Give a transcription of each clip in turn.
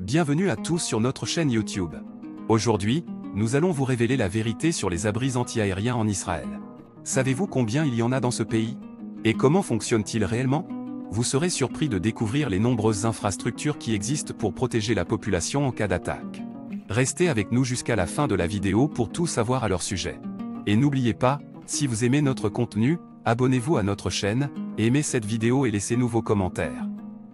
Bienvenue à tous sur notre chaîne YouTube. Aujourd'hui, nous allons vous révéler la vérité sur les abris anti-aériens en Israël. Savez-vous combien il y en a dans ce pays? Et comment fonctionnent-ils réellement? Vous serez surpris de découvrir les nombreuses infrastructures qui existent pour protéger la population en cas d'attaque. Restez avec nous jusqu'à la fin de la vidéo pour tout savoir à leur sujet. Et n'oubliez pas, si vous aimez notre contenu, abonnez-vous à notre chaîne, et aimez cette vidéo et laissez-nous vos commentaires.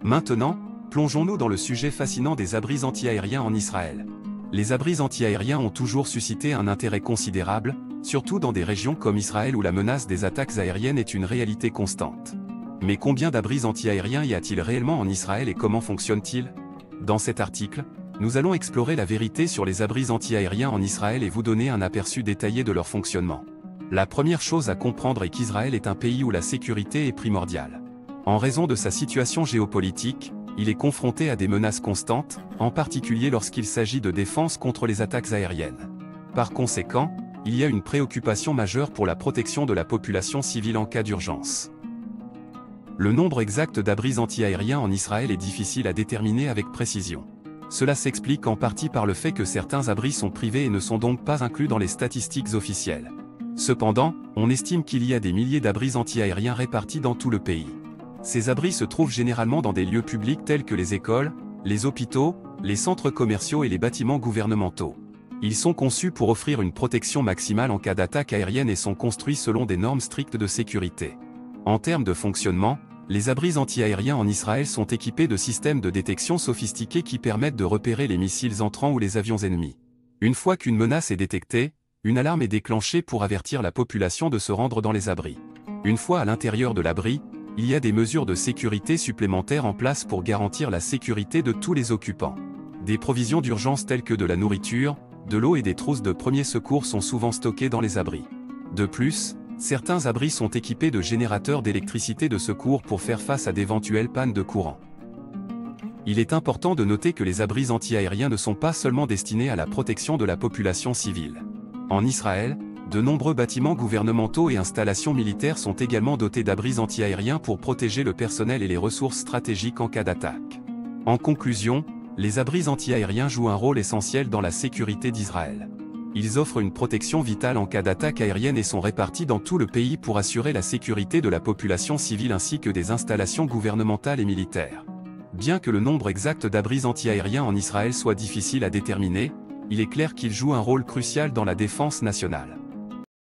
Maintenant, plongeons-nous dans le sujet fascinant des abris anti-aériens en Israël. Les abris anti-aériens ont toujours suscité un intérêt considérable, surtout dans des régions comme Israël où la menace des attaques aériennes est une réalité constante. Mais combien d'abris anti-aériens y a-t-il réellement en Israël et comment fonctionnent-ils? Dans cet article, nous allons explorer la vérité sur les abris anti-aériens en Israël et vous donner un aperçu détaillé de leur fonctionnement. La première chose à comprendre est qu'Israël est un pays où la sécurité est primordiale. En raison de sa situation géopolitique, il est confronté à des menaces constantes, en particulier lorsqu'il s'agit de défense contre les attaques aériennes. Par conséquent, il y a une préoccupation majeure pour la protection de la population civile en cas d'urgence. Le nombre exact d'abris anti-aériens en Israël est difficile à déterminer avec précision. Cela s'explique en partie par le fait que certains abris sont privés et ne sont donc pas inclus dans les statistiques officielles. Cependant, on estime qu'il y a des milliers d'abris anti-aériens répartis dans tout le pays. Ces abris se trouvent généralement dans des lieux publics tels que les écoles, les hôpitaux, les centres commerciaux et les bâtiments gouvernementaux. Ils sont conçus pour offrir une protection maximale en cas d'attaque aérienne et sont construits selon des normes strictes de sécurité. En termes de fonctionnement, les abris anti-aériens en Israël sont équipés de systèmes de détection sophistiqués qui permettent de repérer les missiles entrants ou les avions ennemis. Une fois qu'une menace est détectée, une alarme est déclenchée pour avertir la population de se rendre dans les abris. Une fois à l'intérieur de l'abri, il y a des mesures de sécurité supplémentaires en place pour garantir la sécurité de tous les occupants. Des provisions d'urgence telles que de la nourriture, de l'eau et des trousses de premiers secours sont souvent stockées dans les abris. De plus, certains abris sont équipés de générateurs d'électricité de secours pour faire face à d'éventuelles pannes de courant. Il est important de noter que les abris anti-aériens ne sont pas seulement destinés à la protection de la population civile. En Israël, de nombreux bâtiments gouvernementaux et installations militaires sont également dotés d'abris anti-aériens pour protéger le personnel et les ressources stratégiques en cas d'attaque. En conclusion, les abris anti-aériens jouent un rôle essentiel dans la sécurité d'Israël. Ils offrent une protection vitale en cas d'attaque aérienne et sont répartis dans tout le pays pour assurer la sécurité de la population civile ainsi que des installations gouvernementales et militaires. Bien que le nombre exact d'abris anti-aériens en Israël soit difficile à déterminer, il est clair qu'ils jouent un rôle crucial dans la défense nationale.